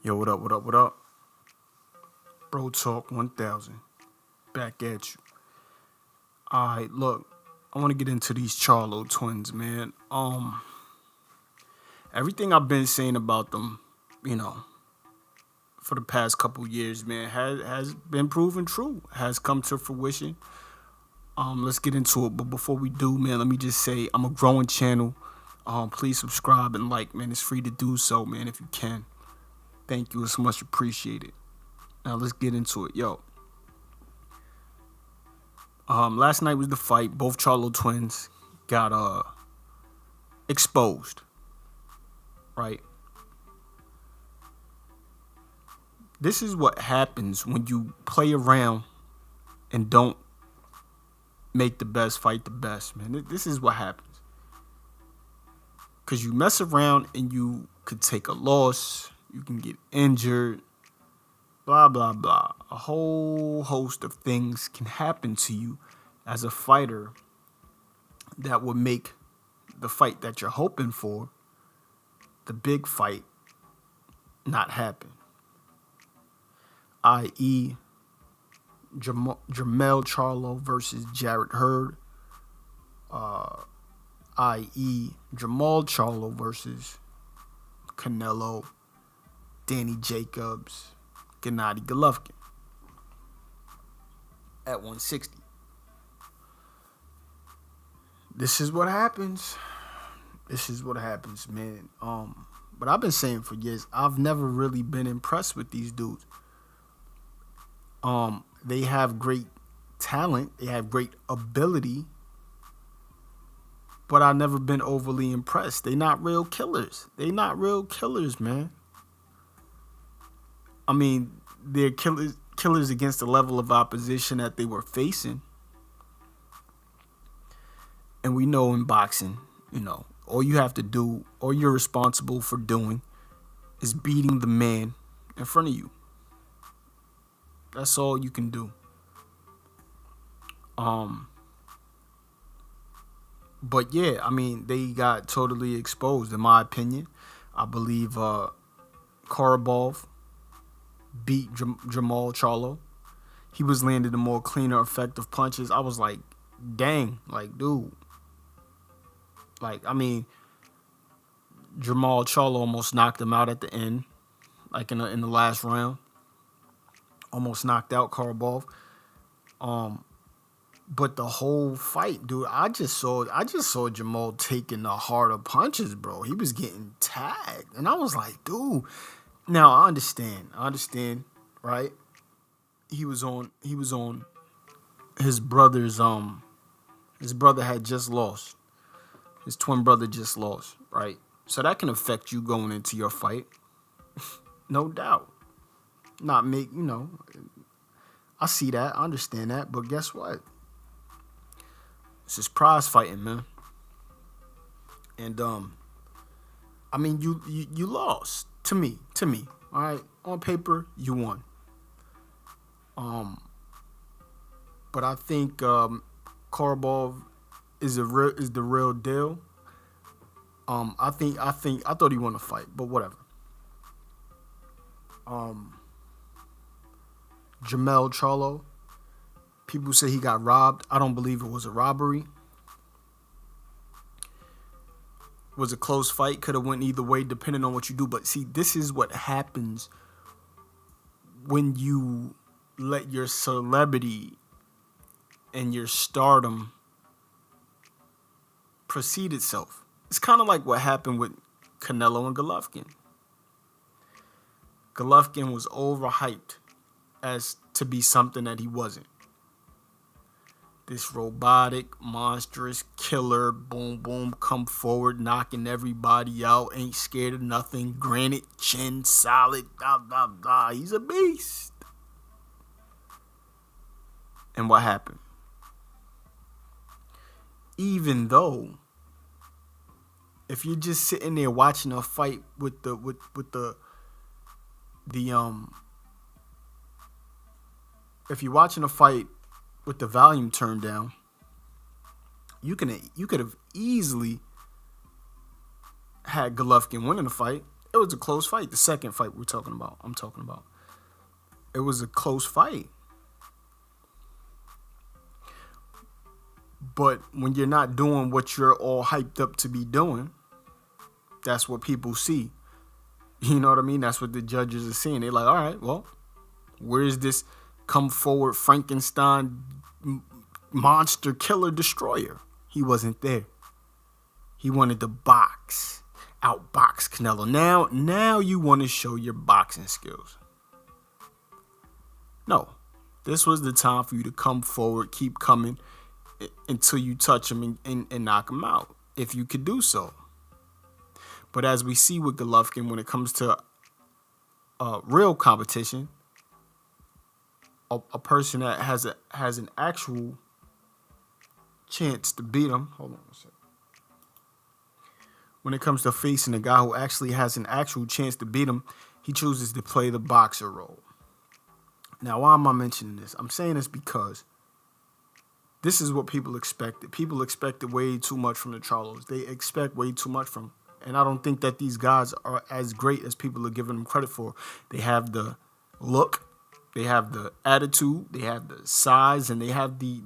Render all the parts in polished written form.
Yo, what up, what up, what up? Bro Talk 1000. Back at you. Alright, look, I want to get into these Charlo twins, man. Everything I've been saying about them, you know, for the past couple years, man, has been proven true, has come to fruition. Let's get into it. But before we do, man, let me just say I'm a growing channel. Please subscribe and like, man. It's free to do so, man, if you can. Thank you. It's much appreciated. Now let's get into it. Yo. Last night was the fight. Both Charlo twins got exposed. Right? This is what happens when you play around and don't make the best fight the best, man. This is what happens. Because you mess around and you could take a loss. You can get injured. Blah, blah, blah. A whole host of things can happen to you as a fighter that would make the fight that you're hoping for, the big fight, not happen. I.e., Jermell Charlo versus Jarrett Hurd. I.e., Jermall Charlo versus Canelo, Danny Jacobs, Gennady Golovkin at 160. This is what happens. This is what happens, man. But I've been saying for years, I've never really been impressed with these dudes. They have great talent, they have great ability, but I've never been overly impressed. They not real killers. They not real killers, man. I mean, they're killers against the level of opposition that they were facing. And we know in boxing, you know, all you have to do, all you're responsible for doing is beating the man in front of you. That's all you can do. But yeah, I mean, they got totally exposed, in my opinion. I believe Korobov beat Jermall Charlo. He was landing the more cleaner, effective punches. I was like, dang, like, dude. Like, I mean, Jermall Charlo almost knocked him out at the end, like in the last round. Almost knocked out Korobov. But the whole fight, dude, I just saw Jermall taking the harder punches, bro. He was getting tagged. And I was like, dude. Now I understand, right? He was on his brother's his brother had just lost. His twin brother just lost, right? So that can affect you going into your fight. No doubt. Not make, you know, I see that, I understand that, but guess what? This is prize fighting, man. And I mean, you lost to me. All right, on paper you won. But I think Korobov is the real deal. I thought he won the fight, but whatever. Jermell Charlo, people say he got robbed. I don't believe it was a robbery. It was a close fight. Could have went either way depending on what you do. But see, this is what happens when you let your celebrity and your stardom precede itself. It's kind of like what happened with Canelo and Golovkin. Golovkin was overhyped as to be something that he wasn't. This robotic, monstrous killer, boom, boom, come forward, knocking everybody out, ain't scared of nothing, granite, chin, solid, blah, blah, blah. He's a beast. And what happened? Even though, if you're just sitting there watching a fight with the if you're watching a fight with the volume turned down, you could have easily had Golovkin winning the fight. It was a close fight. The second fight I'm talking about. It was a close fight. But when you're not doing what you're all hyped up to be doing, that's what people see. You know what I mean? That's what the judges are seeing. They're like, all right, well, where's this come forward Frankenstein monster killer destroyer? He wasn't there. He wanted to outbox Canelo. Now you want to show your boxing skills. No, this was the time for you to come forward, keep coming until you touch him and knock him out, if you could do so. But as we see with Golovkin, when it comes to real competition, a person that has an actual chance to beat him. Hold on a second. When it comes to facing a guy who actually has an actual chance to beat him, he chooses to play the boxer role. Now, why am I mentioning this? I'm saying this because this is what people expected. People expected way too much from the Charlos. They expect way too much from him. And I don't think that these guys are as great as people are giving them credit for. They have the look, they have the attitude, they have the size, and they have the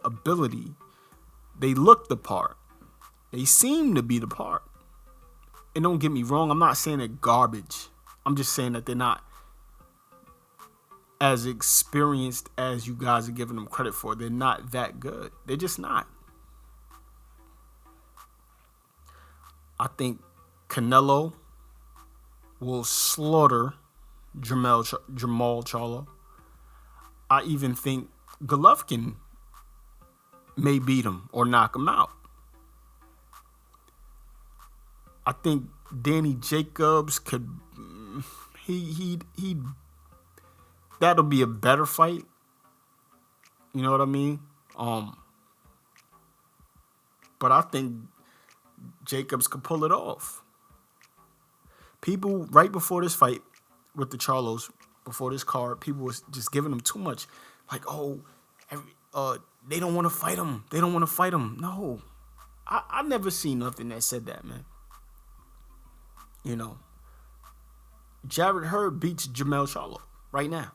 ability. They look the part. They seem to be the part. And don't get me wrong, I'm not saying they're garbage. I'm just saying that they're not as experienced as you guys are giving them credit for. They're not that good. They're just not. I think Canelo will slaughter Jamal Charlo. I even think Golovkin may beat him or knock him out. I think Danny Jacobs could. He that'll be a better fight. You know what I mean? But I think Jacobs could pull it off. People right before this fight with the Charlos, before this card, people was just giving them too much. Like, they don't want to fight him. They don't want to fight him. No. I never seen nothing that said that, man. You know. Jared Hurd beats Jamal Charlo right now.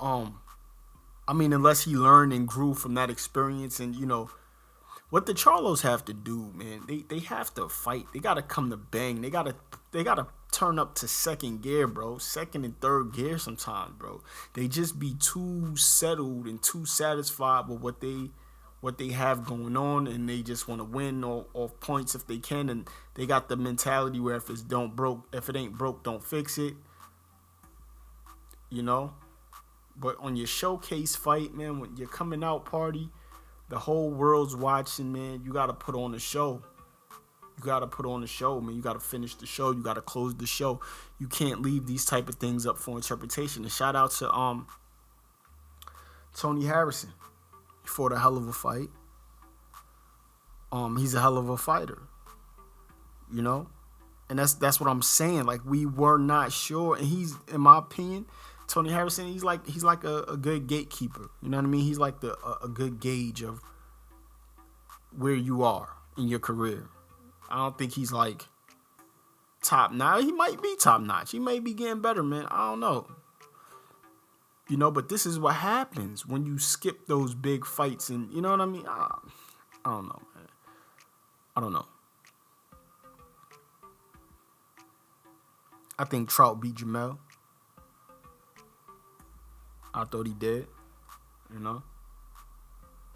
I mean, unless he learned and grew from that experience, and what the Charlos have to do, man, they have to fight. They gotta come to bang. They gotta turn up to second gear, bro. Second and third gear sometimes, bro. They just be too settled and too satisfied with what they have going on, and they just want to win off points if they can. And they got the mentality where if it ain't broke, don't fix it. But on your showcase fight, man, when you're coming out party, the whole world's watching, man. You got to put on a show. You got to put on a show, man. You got to finish the show. You got to close the show. You can't leave these type of things up for interpretation. And shout out to Tony Harrison. He fought a hell of a fight. He's a hell of a fighter. And that's what I'm saying. Like, we were not sure, and he's, in my opinion, Tony Harrison, he's like a good gatekeeper. You know what I mean? He's like a good gauge of where you are in your career. I don't think he's like top notch. He might be top notch. He may be getting better, man. I don't know. But this is what happens when you skip those big fights, and you know what I mean? I don't know, man. I don't know. I think Trout beat Jamel. I thought he did.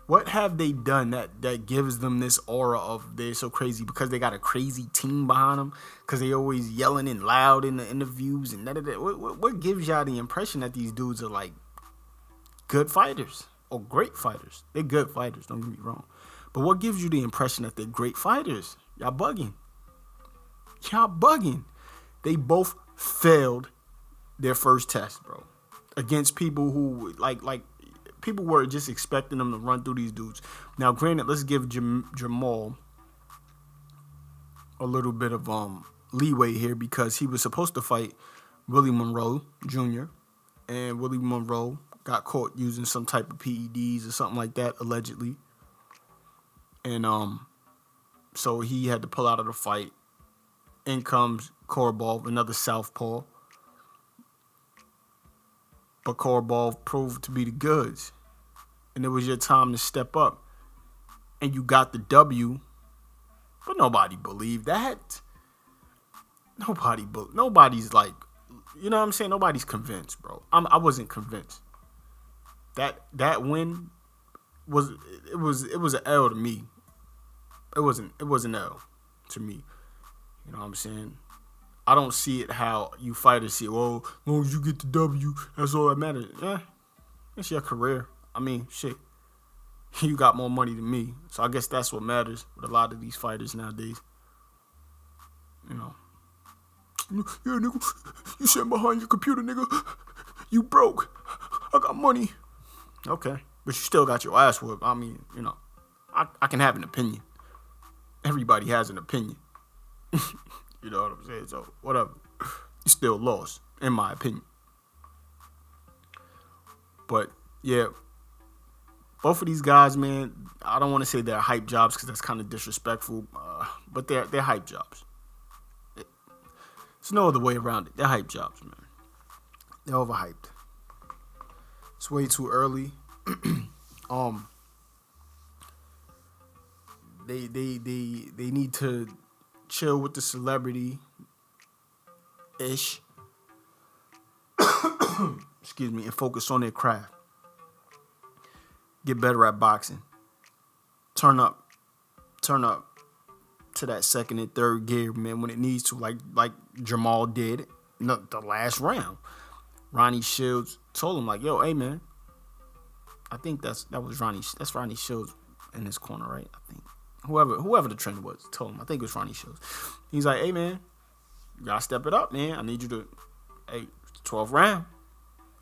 What have they done that gives them this aura of they're so crazy? Because they got a crazy team behind them? Because they always yelling and loud in the interviews and that. What gives y'all the impression that these dudes are like good fighters or great fighters? They're good fighters, don't get me wrong. But what gives you the impression that they're great fighters? Y'all bugging. They both failed their first test, bro. Against people who like people were just expecting them to run through these dudes. Now, granted, let's give Jamal a little bit of leeway here, because he was supposed to fight Willie Monroe Jr. and Willie Monroe got caught using some type of PEDs or something like that, allegedly. And So he had to pull out of the fight. In comes Korobov, another southpaw. But Korobov proved to be the goods. And it was your time to step up. And you got the W. But nobody believed that. Nobody's like, you know what I'm saying? Nobody's convinced, bro. I wasn't convinced. That win was an L to me. It wasn't an L to me. You know what I'm saying? I don't see it how you fighters see, well, as long as you get the W, that's all that matters. Yeah, it's your career. I mean, shit. You got more money than me. So I guess that's what matters with a lot of these fighters nowadays. You know. Yeah, nigga, you sitting behind your computer, nigga. You broke. I got money. Okay. But you still got your ass whooped. I mean, you know, I can have an opinion. Everybody has an opinion. You know what I'm saying? So, whatever. You still lost, in my opinion. But, yeah. Both of these guys, man, I don't want to say they're hype jobs because that's kind of disrespectful. But they're hype jobs. There's no other way around it. They're hype jobs, man. They're overhyped. It's way too early. They need to chill with the celebrity ish. Excuse me, and focus on their craft. Get better at boxing. Turn up to that second and third gear, man, when it needs to, like Jamal did the last round. Ronnie Shields told him, like, yo, hey, man. I think that's Ronnie Shields in his corner, right? I think. Whoever the trainer was told him. I think it was Ronnie Shields. He's like, hey, man, you gotta step it up, man. I need you to, 12th round.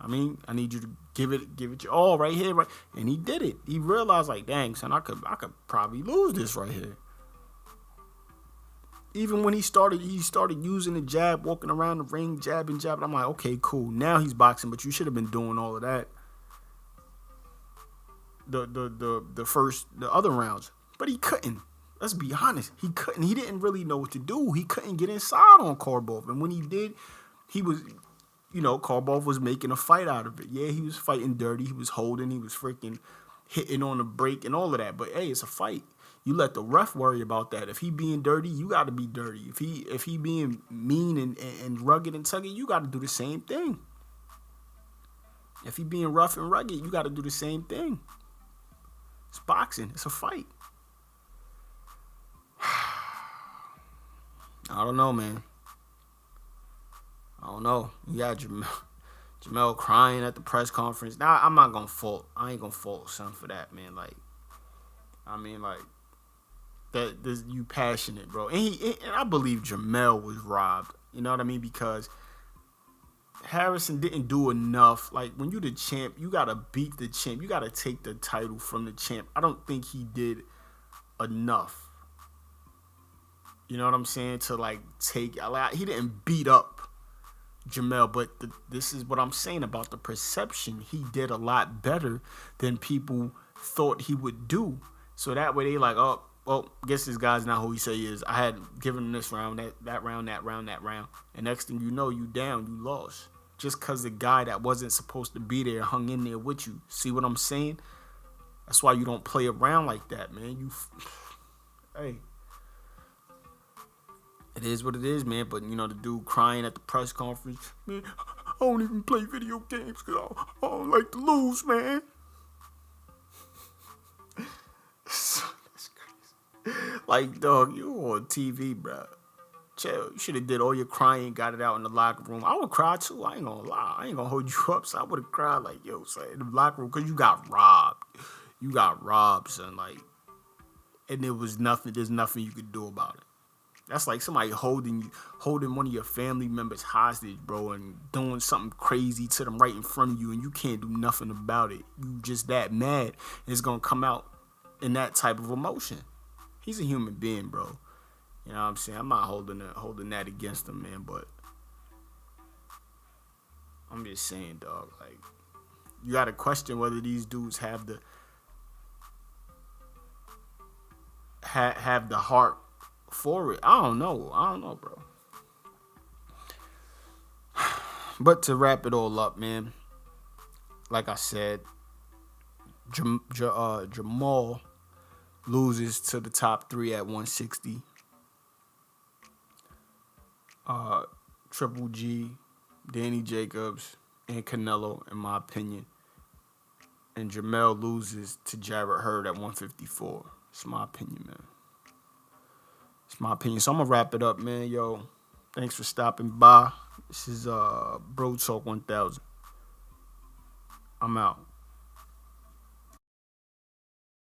I mean, I need you to give it your all right here, right? And he did it. He realized, like, dang, son, I could probably lose this right here. Even when he started using the jab, walking around the ring, jabbing. I'm like, okay, cool. Now he's boxing, but you should have been doing all of that. The other rounds. But he couldn't. Let's be honest. He couldn't. He didn't really know what to do. He couldn't get inside on Korobov. And when he did, he was, Korobov was making a fight out of it. Yeah, he was fighting dirty. He was holding. He was freaking hitting on the break and all of that. But, hey, it's a fight. You let the ref worry about that. If he being dirty, you got to be dirty. If he being mean and rugged and tugging, you got to do the same thing. If he being rough and rugged, you got to do the same thing. It's boxing. It's a fight. I don't know, man. I don't know. You got Jamel crying at the press conference. Now, I ain't going to fault son for that, man. That you passionate, bro. And I believe Jamel was robbed. You know what I mean? Because Harrison didn't do enough. Like, when you the champ, you got to beat the champ. You got to take the title from the champ. I don't think he did enough. You know what I'm saying? To, he didn't beat up Jamel. But this is what I'm saying about the perception. He did a lot better than people thought he would do. So that way they like, oh, well, guess this guy's not who he say he is. I had given him this round, that round. And next thing you know, you down, you lost. Just because the guy that wasn't supposed to be there hung in there with you. See what I'm saying? That's why you don't play around like that, man. Hey. It is what it is, man. But, the dude crying at the press conference, man, I don't even play video games because I don't like to lose, man. Like, dog, you on TV, bro. Chill. You should have did all your crying, got it out in the locker room. I would cry, too. I ain't gonna lie. I ain't gonna hold you up. So I would have cried like, yo, son, in the locker room. Because you got robbed. You got robbed, son. Like, and there was nothing. There's nothing you could do about it. That's like somebody holding one of your family members hostage, bro, and doing something crazy to them right in front of you, and you can't do nothing about it. You just that mad. And it's gonna come out in that type of emotion. He's a human being, bro. You know what I'm saying? I'm not holding that against him, man, but I'm just saying, dog, like, you got to question whether these dudes have the heart for it. I don't know, bro. But to wrap it all up, man, like I said, Jamal loses to the top three at 160. Triple G, Danny Jacobs, and Canelo, in my opinion. And Jamel loses to Jarrett Hurd at 154. It's my opinion, man. It's my opinion. So I'm gonna wrap it up, man. Yo, thanks for stopping by. This is Bro Talk 1000. I'm out.